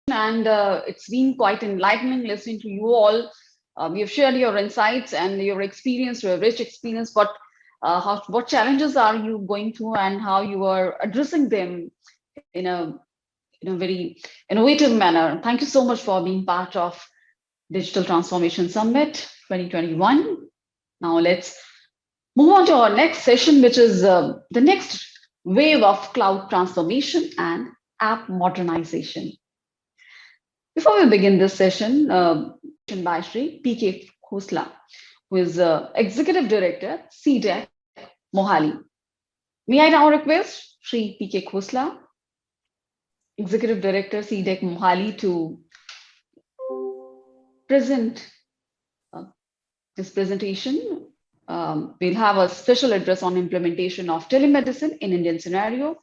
and it's been quite enlightening listening to you all. You have shared your insights and your experience, your rich experience. What challenges are you going through, and how you are addressing them in a very innovative manner. Thank you so much for being part of Digital Transformation Summit 2021. Now let's move on to our next session, which is the next wave of cloud transformation and app modernization. Before we begin this session, by Shri P.K. Khosla, who is Executive Director, CDEC, Mohali. May I now request Shri P.K. Khosla, Executive Director, CDEC, Mohali, to present this presentation. We'll have a special address on implementation of telemedicine in Indian scenario.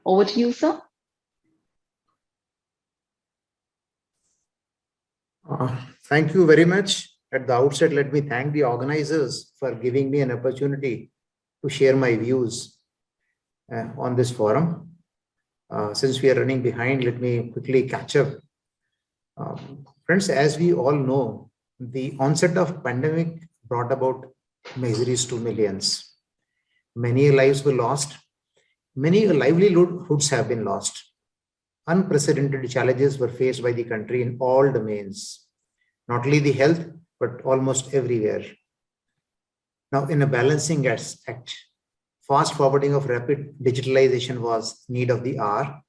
Over to you, sir. Thank you very much. At the outset, let me thank the organizers for giving me an opportunity to share my views on this forum. Since we are running behind, let me quickly catch up. Friends, as we all know, the onset of pandemic brought about miseries to millions. Many lives were lost. Many livelihoods have been lost. Unprecedented challenges were faced by the country in all domains, not only the health, but almost everywhere. Now, in a balancing act, fast forwarding of rapid digitalization was need of the hour,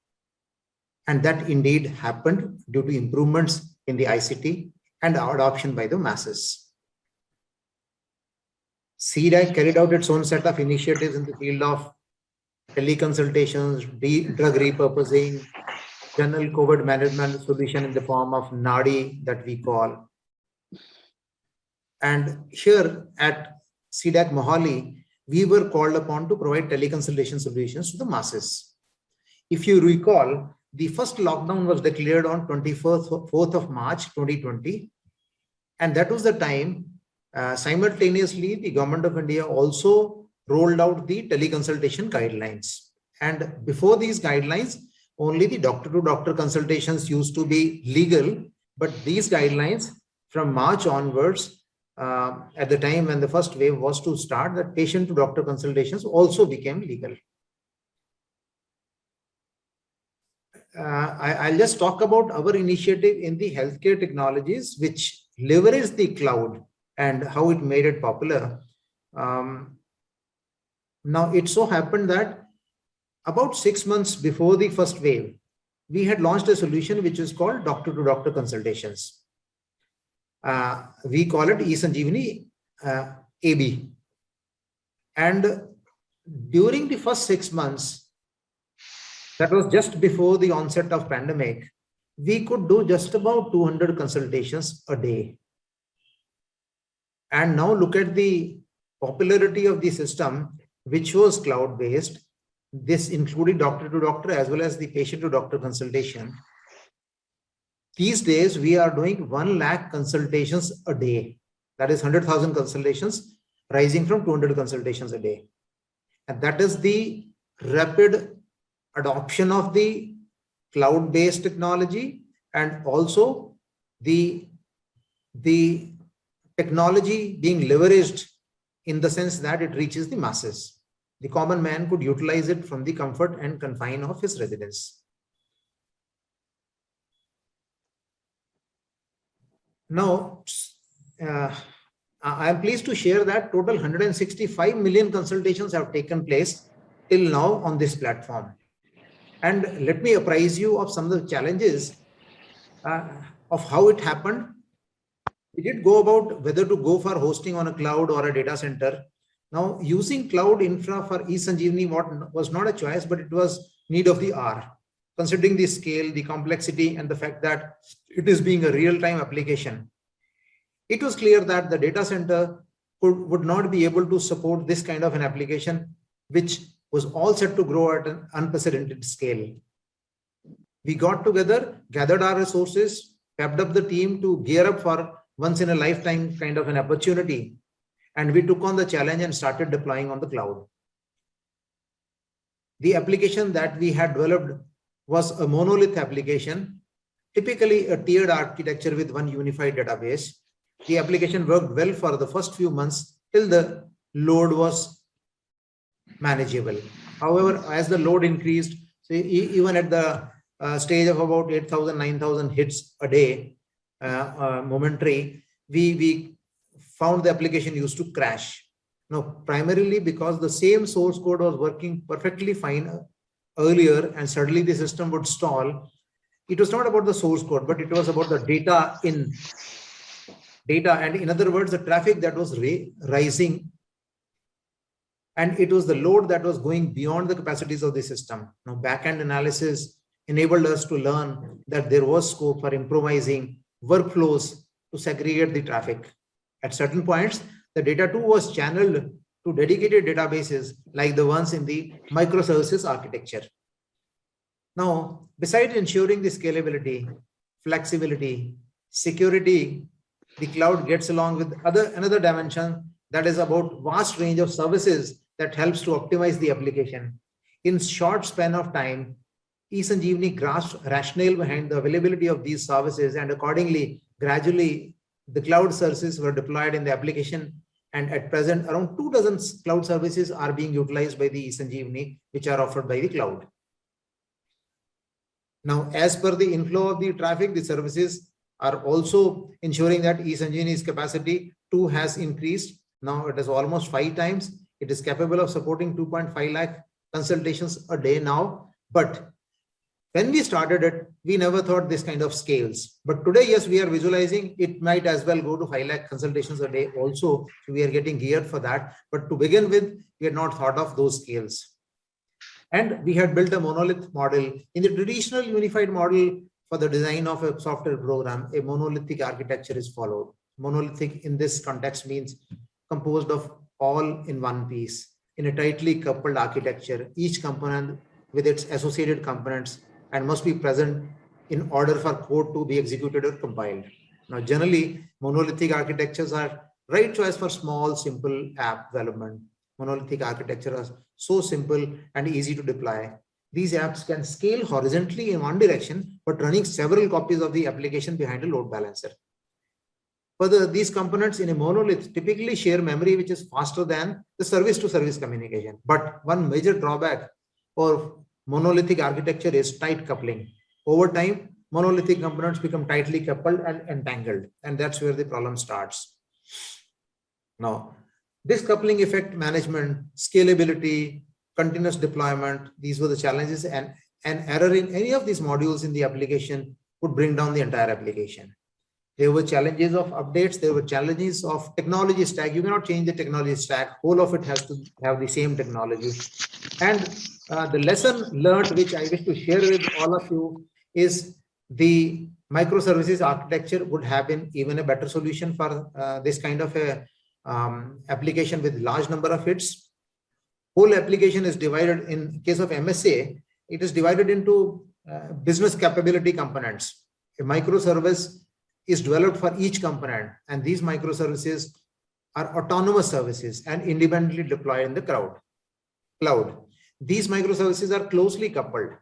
and that indeed happened due to improvements in the ICT and adoption by the masses. CDAC carried out its own set of initiatives in the field of teleconsultations, drug repurposing, general COVID management solution in the form of NADI that we call. And here at CDAC Mohali, we were called upon to provide teleconsultation solutions to the masses. If you recall, the first lockdown was declared on 4th of March 2020. And that was the time, simultaneously, the government of India also rolled out the teleconsultation guidelines. And before these guidelines, only the doctor-to-doctor consultations used to be legal. But these guidelines from March onwards, at the time when the first wave was to start, that patient-to-doctor consultations also became legal. I'll just talk about our initiative in the healthcare technologies, which leverage the cloud and how it made it popular. Now, it so happened that about 6 months before the first wave, we had launched a solution which is called doctor-to-doctor consultations. We call it eSanjeevani AB. And during the first 6 months, that was just before the onset of pandemic, we could do just about 200 consultations a day. And now look at the popularity of the system, which was cloud-based. This included doctor-to-doctor as well as the patient-to-doctor consultation. These days, we are doing 1 lakh consultations a day. That is 100,000 consultations, rising from 200 consultations a day. And that is the rapid adoption of the cloud-based technology, and also the technology being leveraged in the sense that it reaches the masses. The common man could utilize it from the comfort and confine of his residence. Now, I am pleased to share that total 165 million consultations have taken place till now on this platform. And let me apprise you of some of the challenges of how it happened. We did go about whether to go for hosting on a cloud or a data center. Now, using cloud infra for eSanjeevani was not a choice, but it was need of the hour, considering the scale, the complexity, and the fact that it is being a real-time application. It was clear that the data center would not be able to support this kind of an application, which was all set to grow at an unprecedented scale. We got together, gathered our resources, pepped up the team to gear up for once in a lifetime kind of an opportunity. And we took on the challenge and started deploying on the cloud. The application that we had developed was a monolith application typically a tiered architecture with one unified database. The application worked well for the first few months till the load was manageable. However, as the load increased, so even at the stage of about 8,000, 9,000 hits a day, momentary, we found the application used to crash. Now, primarily because the same source code was working perfectly fine earlier and suddenly the system would stall. It was not about the source code, but it was about the data and in other words, the traffic that was rising, and it was the load that was going beyond the capacities of the system. Now, backend analysis enabled us to learn that there was scope for improvising workflows to segregate the traffic. At certain points, the data too was channeled to dedicated databases like the ones in the microservices architecture. Now, besides ensuring the scalability, flexibility, security, the cloud gets along with another dimension that is about vast range of services that helps to optimize the application. In short span of time, eSanjeevani grasped rationale behind the availability of these services, and accordingly, gradually, the cloud services were deployed in the application. And at present, around 24 cloud services are being utilized by the eSanjeevani, which are offered by the cloud. Now, as per the inflow of the traffic, the services are also ensuring that eSanjeevani's capacity too has increased. Now it is almost 5 times. It is capable of supporting 2.5 lakh consultations a day now. But when we started it, we never thought this kind of scales. But today, yes, we are visualizing it might as well go to 5 lakh consultations a day also. So we are getting geared for that. But to begin with, we had not thought of those scales. And we had built a monolith model. In the traditional unified model for the design of a software program, a monolithic architecture is followed. Monolithic in this context means composed of all in one piece in a tightly coupled architecture, each component with its associated components and must be present in order for code to be executed or compiled. Now, generally, monolithic architectures are right choice for small, simple app development. Monolithic architecture is so simple and easy to deploy. These apps can scale horizontally in one direction, but running several copies of the application behind a load balancer. Further, these components in a monolith typically share memory, which is faster than the service-to-service communication. But one major drawback for monolithic architecture is tight coupling. Over time, monolithic components become tightly coupled and entangled, and that's where the problem starts. Now, this coupling effect management, scalability, continuous deployment, these were the challenges, and an error in any of these modules in the application would bring down the entire application. There were challenges of updates. There were challenges of technology stack. You cannot change the technology stack. Whole of it has to have the same technology. And the lesson learned, which I wish to share with all of you, is the microservices architecture would have been even a better solution for this kind of a application with large number of hits. Whole application is divided, in case of MSA, it is divided into business capability components. A microservice is developed for each component, and these microservices are autonomous services and independently deployed in the cloud. These microservices are loosely coupled,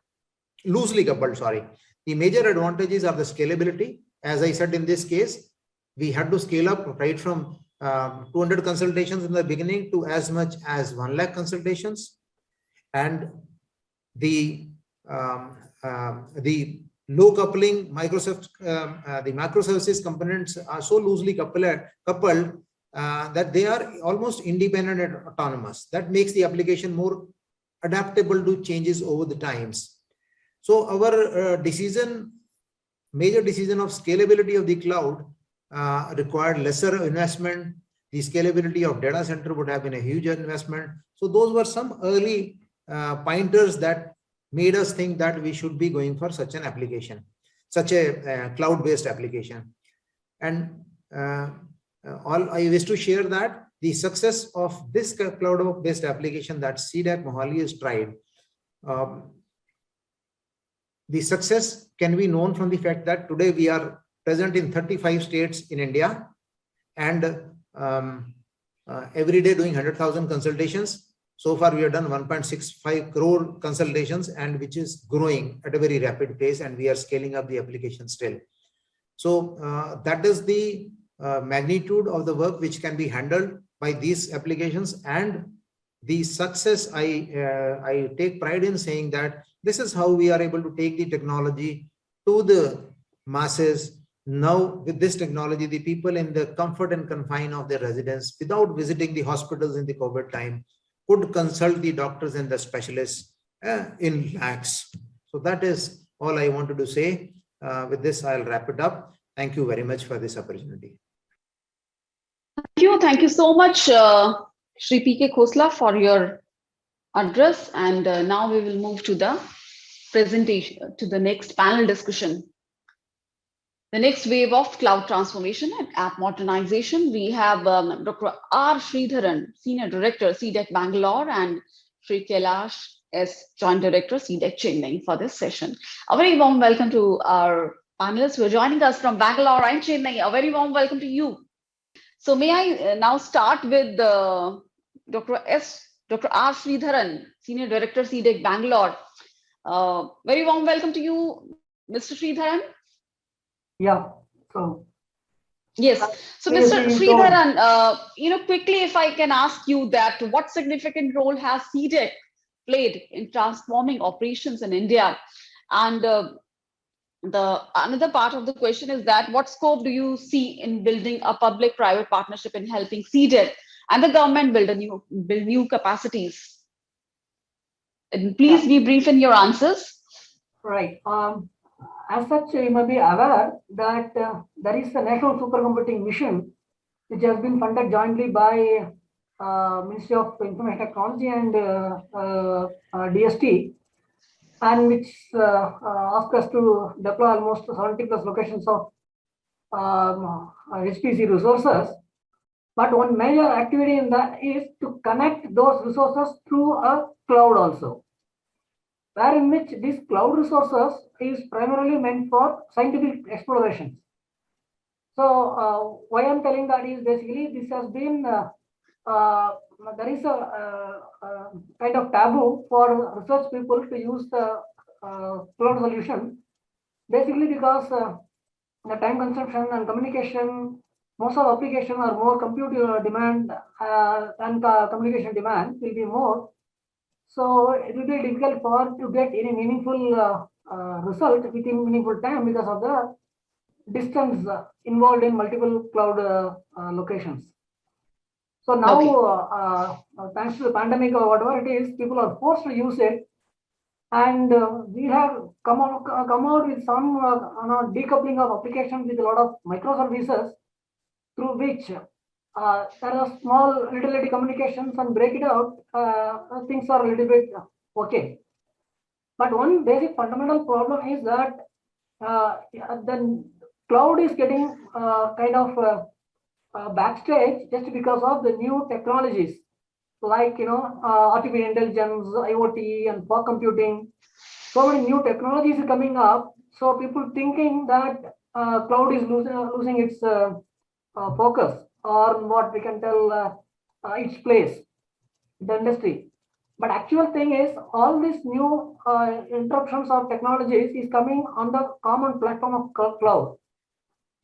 sorry. The major advantages are the scalability. As I said, in this case, we had to scale up right from 200 consultations in the beginning to as much as 1 lakh consultations. And the low coupling the microservices components are so loosely coupled that they are almost independent and autonomous. That makes the application more adaptable to changes over the times. So our major decision of scalability of the cloud required lesser investment. The scalability of data center would have been a huge investment. So those were some early pointers that made us think that we should be going for such an application, such a cloud-based application. And all I wish to share that the success of this cloud-based application that CDAC Mohali has tried, the success can be known from the fact that today we are present in 35 states in India, and every day doing 100,000 consultations. So far, we have done 1.65 crore consultations, and which is growing at a very rapid pace, and we are scaling up the application still. So that is the magnitude of the work which can be handled by these applications, and the success. I take pride in saying that this is how we are able to take the technology to the masses. Now, with this technology, the people in the comfort and confine of their residence, without visiting the hospitals in the COVID time, could consult the doctors and the specialists in lakhs. So that is all I wanted to say. With this, I'll wrap it up. Thank you very much for this opportunity. Thank you so much, Shri P.K. Khosla, for your address. And now we will move to the presentation, to the next panel discussion. The next wave of cloud transformation and app modernization. We have Dr. R. Sridharan, Senior Director, CDEC Bangalore, and Sri Kailash S. Joint Director, CDEC Chennai, for this session. A very warm welcome to our panelists who are joining us from Bangalore and Chennai. A very warm welcome to you. So may I now start with Dr. R. Sridharan, Senior Director, CDEC Bangalore. Very warm welcome to you, Mr. Sridharan. Yeah. So yes. So, Mr. Sridharan, quickly, if I can ask you that, what significant role has CDEC played in transforming operations in India? And the another part of the question is that, what scope do you see in building a public-private partnership in helping CDEC and the government build new capacities? And please be brief in your answers. Right. As such, you may be aware that there is a national supercomputing mission which has been funded jointly by Ministry of Information Technology and DST, and which asked us to deploy almost 70 plus locations of HPC resources. But one major activity in that is to connect those resources through a cloud also, wherein which these cloud resources is primarily meant for scientific explorations. So why I'm telling that is basically this has been, there is a kind of taboo for research people to use the cloud solution, basically because the time consumption and communication, most of the applications are more compute demand and communication demand will be more. So it will be difficult to get any meaningful result within meaningful time because of the distance involved in multiple cloud locations. So now, thanks to the pandemic or whatever it is, people are forced to use it, and we have come out with some decoupling of applications with a lot of microservices, through which there are small little communications, and break it out, things are a little bit okay. But one basic fundamental problem is that the cloud is getting kind of backstage just because of the new technologies, like artificial intelligence, IoT, and fog computing. So many new technologies are coming up. So people thinking that cloud is losing its focus, or what we can tell its place in the industry. But actual thing is, all these new interruptions of technologies is coming on the common platform of cloud.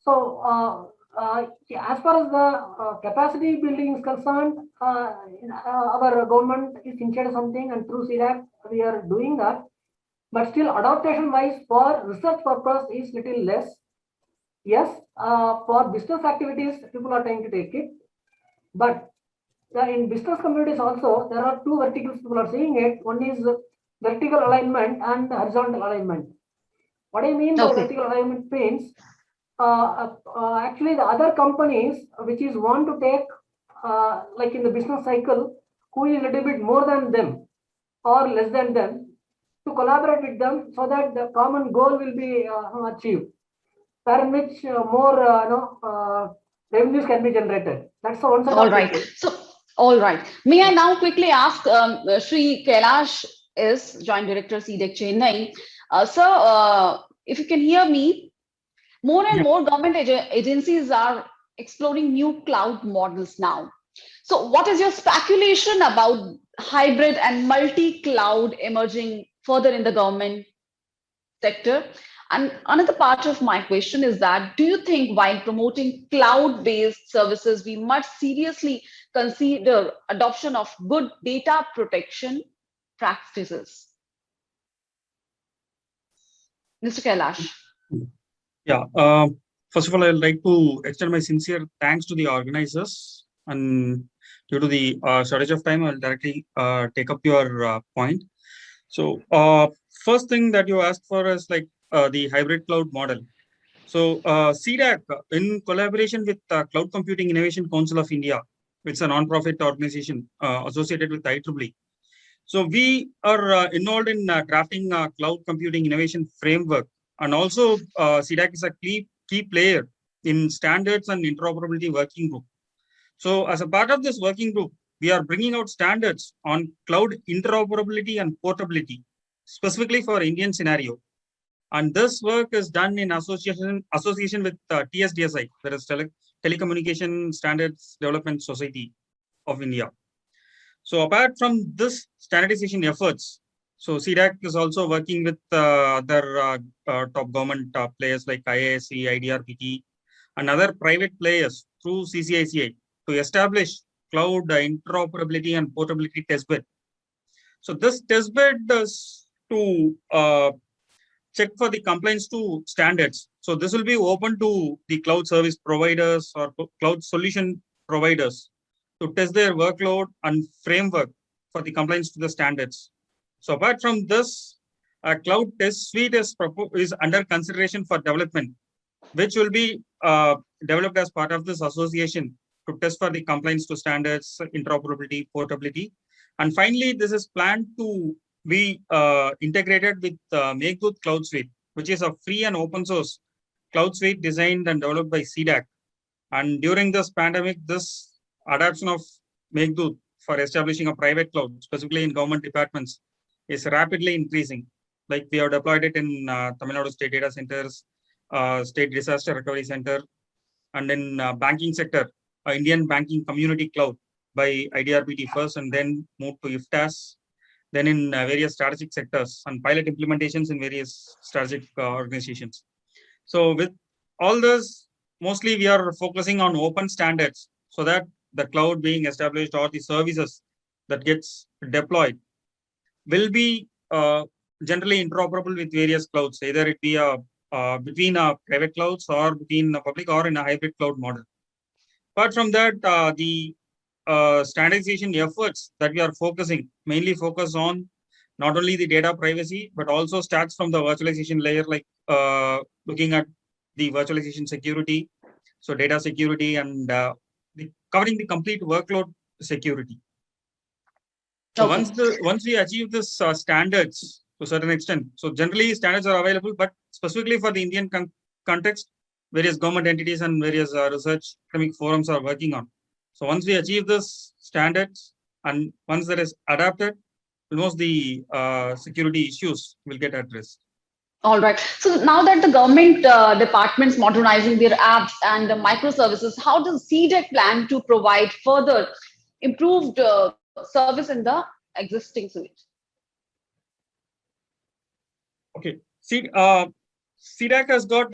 So as far as the capacity building is concerned, our government is initiated something, and through CDAC we are doing that. But still, adaptation wise for research purpose is little less. Yes, for business activities, people are trying to take it. But in business communities also, there are two verticals people are seeing it. One is vertical alignment and horizontal alignment. What I mean by vertical alignment means, actually the other companies which is want to take, like in the business cycle, who is a little bit more than them or less than them, to collaborate with them so that the common goal will be achieved, in which more revenues can be generated. That's the one side. All right. So, all right. May I now quickly ask Sri Kailash is Joint Director, CDEC Chennai. Sir, if you can hear me, more and more government agencies are exploring new cloud models now. So what is your speculation about hybrid and multi-cloud emerging further in the government sector? And another part of my question is that, do you think while promoting cloud-based services, we must seriously consider adoption of good data protection practices? Mr. Kailash. Yeah. First of all, I'd like to extend my sincere thanks to the organizers. And due to the shortage of time, I'll directly take up your point. So, first thing that you asked for is like the hybrid cloud model. So, CDAC, in collaboration with Cloud Computing Innovation Council of India, it's a non-profit organization associated with IEEE. So, we are involved in drafting a cloud computing innovation framework. And also, CDAC is a key player in standards and interoperability working group. So, as a part of this working group, we are bringing out standards on cloud interoperability and portability, specifically for Indian scenario. And this work is done in association with TSDSI, that is Telecommunication Standards Development Society of India. So apart from this standardization efforts, so CDAC is also working with other top government players like IISc, IDRPT, and other private players through CCICI to establish cloud interoperability and portability testbed. So this testbed is to check for the compliance to standards. So this will be open to the cloud service providers or cloud solution providers to test their workload and framework for the compliance to the standards. So apart from this, a cloud test suite is under consideration for development, which will be developed as part of this association to test for the compliance to standards, interoperability, portability. And finally, this is planned to be integrated with Meghdut Cloud Suite, which is a free and open source cloud suite designed and developed by CDAC. And during this pandemic, this adoption of Meghdut for establishing a private cloud, specifically in government departments, is rapidly increasing. Like we have deployed it in Tamil Nadu State Data Centers, State Disaster Recovery Center, and in banking sector, Indian Banking Community Cloud by IDRPT first, and then moved to IFTAS, then in various strategic sectors and pilot implementations in various strategic organizations. So with all this, mostly we are focusing on open standards so that the cloud being established or the services that gets deployed will be generally interoperable with various clouds, either it be between private clouds or between a public or in a hybrid cloud model. Apart from that, the standardization efforts that we are focusing mainly focus on not only the data privacy, but also starts from the virtualization layer, like looking at the virtualization security, so data security, and covering the complete workload security. So Okay. once we achieve this standards to a certain extent, so generally standards are available, but specifically for the Indian context, various government entities and various research academic forums are working on. So once we achieve this standards and once that is adapted, almost the security issues will get addressed. All right. So now that the government departments modernizing their apps and the microservices, how does CDEC plan to provide further improved service in the existing suite? Okay. CDAC has got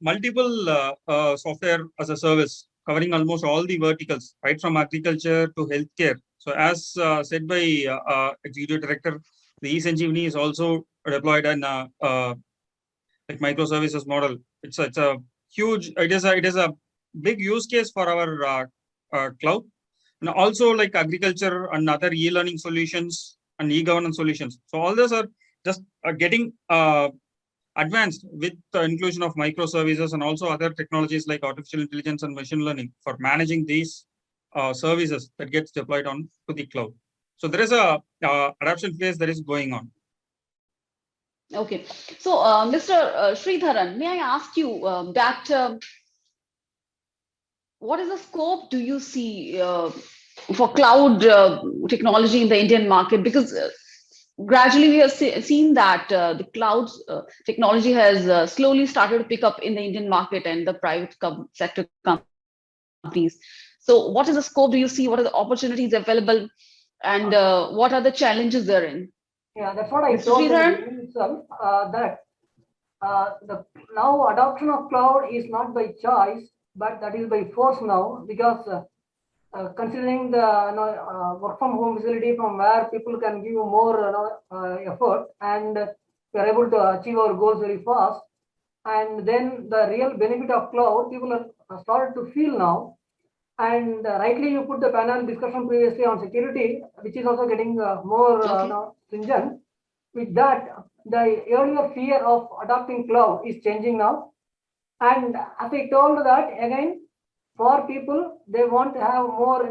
multiple software as a service covering almost all the verticals, right from agriculture to healthcare. So as said by Executive Director, the eSanjeevani is also deployed in like microservices model. It's a huge. It is a big use case for our cloud, and also like agriculture and other e-learning solutions and e-governance solutions. So all those are just getting advanced with the inclusion of microservices and also other technologies like artificial intelligence and machine learning for managing these services that gets deployed on to the cloud. So there is a adoption phase that is going on. Okay. So, Mr. Sridharan, may I ask you what is the scope do you see for cloud technology in the Indian market? Because gradually we have seen that the cloud technology has slowly started to pick up in the Indian market and the private sector companies. So what is the scope do you see? What are the opportunities available? And what are the challenges therein? Yeah, that's what I Mr. told in the Sridharan? beginning itself, that the now adoption of cloud is not by choice, but that is by force now, because considering the work from home facility from where people can give more effort, and we are able to achieve our goals very fast. And then the real benefit of cloud, people are started to feel now. And rightly, you put the panel discussion previously on security, which is also getting more Okay. stringent. With that, the earlier fear of adopting cloud is changing now. And as I told that again, for people, they want to have more,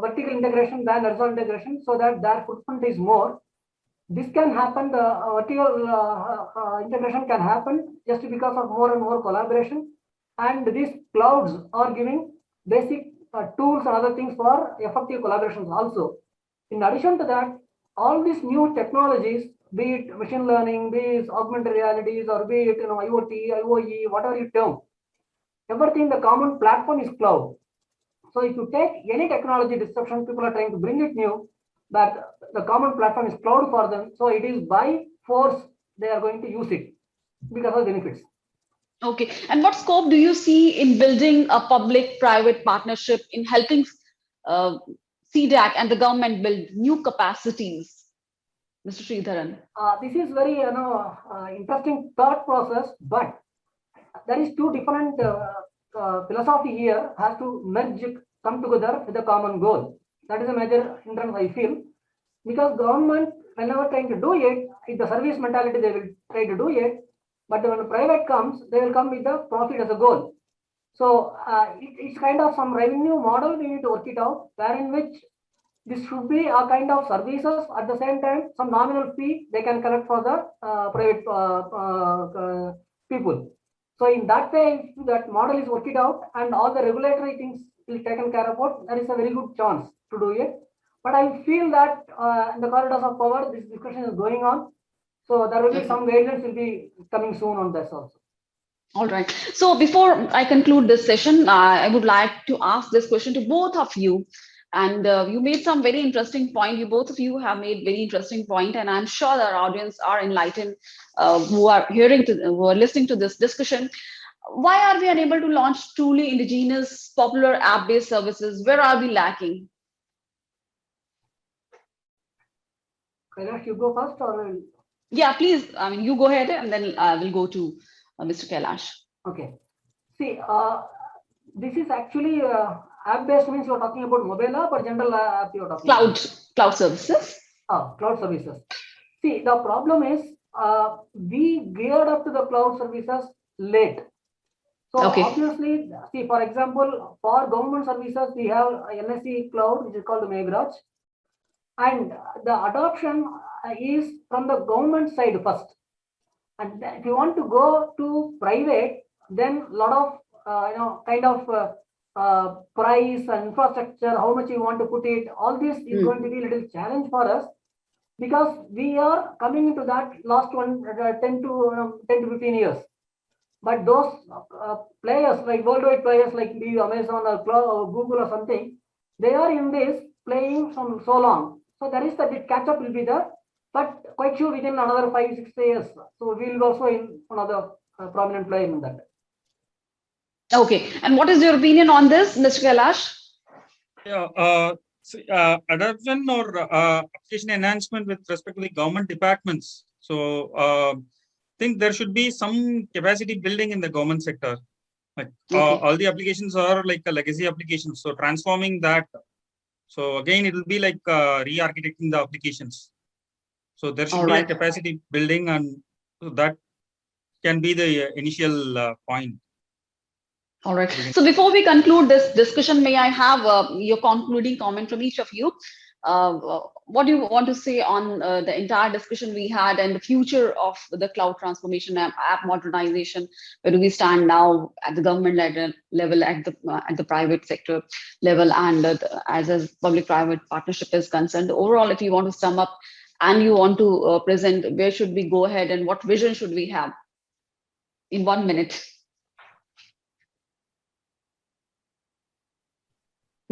vertical integration than horizontal integration, so that their footprint is more. This can happen. The vertical integration can happen just because of more and more collaboration. And these clouds are giving basic tools and other things for effective collaborations also. In addition to that, all these new technologies, be it machine learning, be it augmented realities, or be it IoT, IoE, whatever you term, everything, the common platform is cloud. So if you take any technology disruption, people are trying to bring it new, but the common platform is cloud for them. So it is by force they are going to use it because of benefits. Okay. And what scope do you see in building a public-private partnership in helping uh, CDAC and the government build new capacities, Mr. Sridharan? This is very interesting thought process, but there is two different philosophy here has to merge, come together with a common goal. That is a major hindrance I feel, because government, whenever trying to do it, with the service mentality, they will try to do it. But when the private comes, they will come with the profit as a goal. So it's kind of some revenue model we need to work it out, wherein which this should be a kind of services. At the same time, some nominal fee they can collect for the private people. So in that way, if that model is worked out and all the regulatory things is taken care of, there is a very good chance to do it. But I feel that in the corridors of power, this discussion is going on. So there will be some guidance will be coming soon on this also. All right. So before I conclude this session, I would like to ask this question to both of you. And you made some very interesting point. You both of you have made very interesting point, and I'm sure that our audience are enlightened, who are who are listening to this discussion. Why are we unable to launch truly indigenous, popular app-based services? Where are we lacking? Kailash, you go first, or Yeah, please. I mean, you go ahead, and then we'll go to Mr. Kailash. okay. See, this is actually app-based means you're talking about mobile app or general app you're talking about? Cloud services. Cloud services. See, the problem is we geared up to the cloud services late. So Okay. obviously, see, for example, for government services, we have NSE cloud, which is called Megraj. And the adoption is from the government side first. And if you want to go to private, then a lot of kind of price and infrastructure, how much you want to put it, all this is going to be a little challenge for us, because we are coming into that last 10 to 15 years. But those players, like worldwide players like maybe Amazon or Google or something, they are in this playing from so long. So there is that catch up will be there, but quite sure within another 5-6 years. So we will also in another prominent player in that. Okay. And what is your opinion on this, Mr. Kailash? Yeah. Adoption or application enhancement with respect to the government departments. So I think there should be some capacity building in the government sector. Like all the applications are like a legacy applications. So transforming that. So again, it will be like re-architecting the applications. So there should be a capacity building, and so that can be the initial point. All right. So before we conclude this discussion, may I have your concluding comment from each of you? What do you want to say on the entire discussion we had and the future of the cloud transformation, app modernization? Where do we stand now at the government level, at the private sector level, and as a public-private partnership is concerned? Overall, if you want to sum up and you want to present, where should we go ahead and what vision should we have in 1 minute?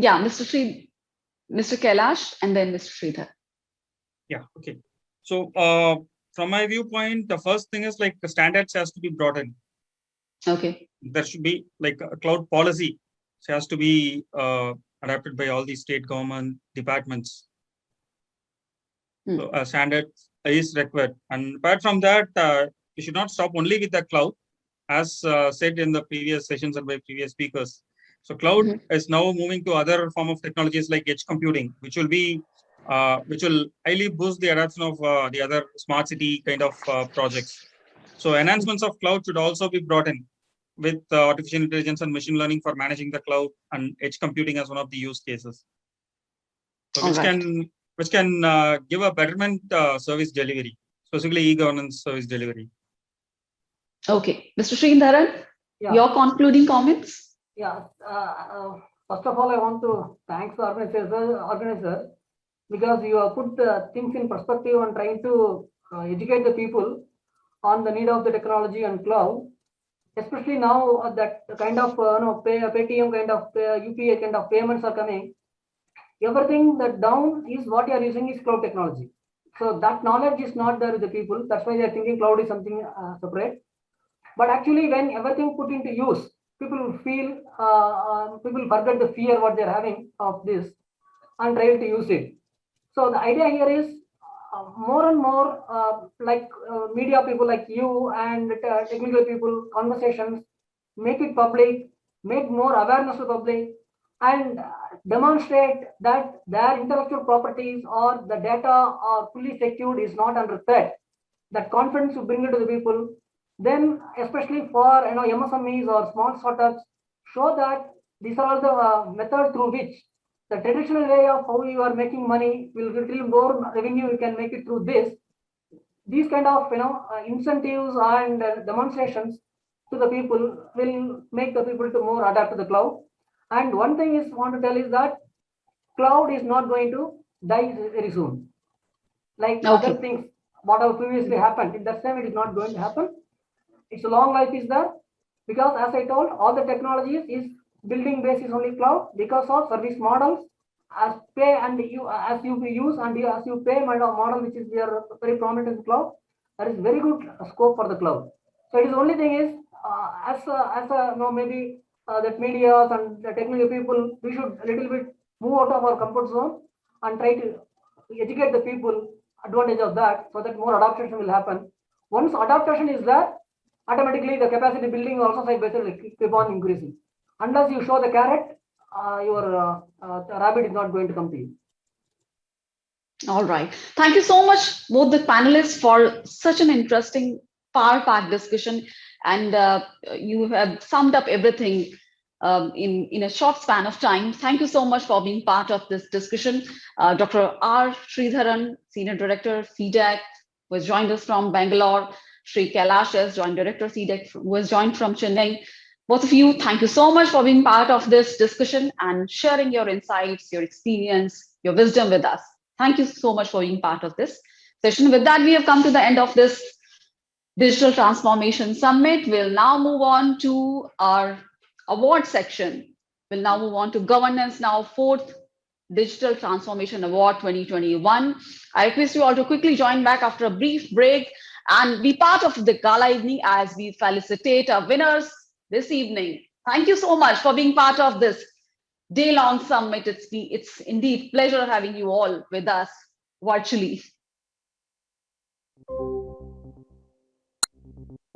Yeah, Mr. Kailash, and then Mr. Sridhar. Yeah, okay. So from my viewpoint, the first thing is like the standards has to be brought in. Okay. There should be like a cloud policy, which has to be adapted by all the state government departments. So a standard is required. And apart from that, we should not stop only with the cloud, as said in the previous sessions and by previous speakers. So cloud is now moving to other form of technologies like edge computing, which will highly boost the adoption of the other smart city kind of projects. So enhancements of cloud should also be brought in with artificial intelligence and machine learning for managing the cloud and edge computing as one of the use cases. So which can give a betterment service delivery, specifically e-governance service delivery. Okay, Mr. Sridharan, Yeah. your concluding comments? Yeah. First of all, I want to thank the organizer, because you have put things in perspective and trying to educate the people on the need of the technology and cloud. Especially now that kind of Paytm kind of UPI kind of payments are coming. Everything that down is what you are using is cloud technology. So that knowledge is not there with the people. That's why they are thinking cloud is something separate. But actually, when everything put into use, people feel people forget the fear what they're having of this and try to use it. So the idea here is more and more media people like you and technical people conversations, make it public, make more awareness to public, and demonstrate that their intellectual properties or the data are fully secured, is not under threat. That confidence to bring it to the people. Then, especially for MSMEs or small startups, show that these are all the methods through which the traditional way of how you are making money will retrieve more revenue. You can make it through this. These kind of incentives and demonstrations to the people will make the people to more adapt to the cloud. And one thing is want to tell is that cloud is not going to die very soon. Like other things, whatever previously happened, in that time it is not going to happen. Its long life is there, because as I told, all the technologies is building base is only cloud because of service models as pay and you as you use and you, as you pay model, which is there very prominent in cloud. There is very good scope for the cloud. So it is only thing is maybe that media and the technical people, we should a little bit move out of our comfort zone and try to educate the people advantage of that, so that more adaptation will happen. Once adaptation is there, automatically the capacity building also side by side will keep on increasing. Unless you show the carrot, your rabbit is not going to come to you. All right. Thank you so much, both the panelists, for such an interesting, power-packed discussion. And you have summed up everything in a short span of time. Thank you so much for being part of this discussion. Dr. R. Sridharan, Senior Director, CDEC, who has joined us from Bangalore. Sri Kailash, Joint Director, CDEC, who has joined from Chennai. Both of you, thank you so much for being part of this discussion and sharing your insights, your experience, your wisdom with us. Thank you so much for being part of this session. With that, we have come to the end of this Digital Transformation Summit. We'll now move on to our award section. We'll now move on to governance, now 4th Digital Transformation Award 2021. I request you all to quickly join back after a brief break and be part of the gala evening as we felicitate our winners this evening. Thank you so much for being part of this day-long summit. It's indeed pleasure having you all with us virtually.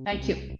Thank you.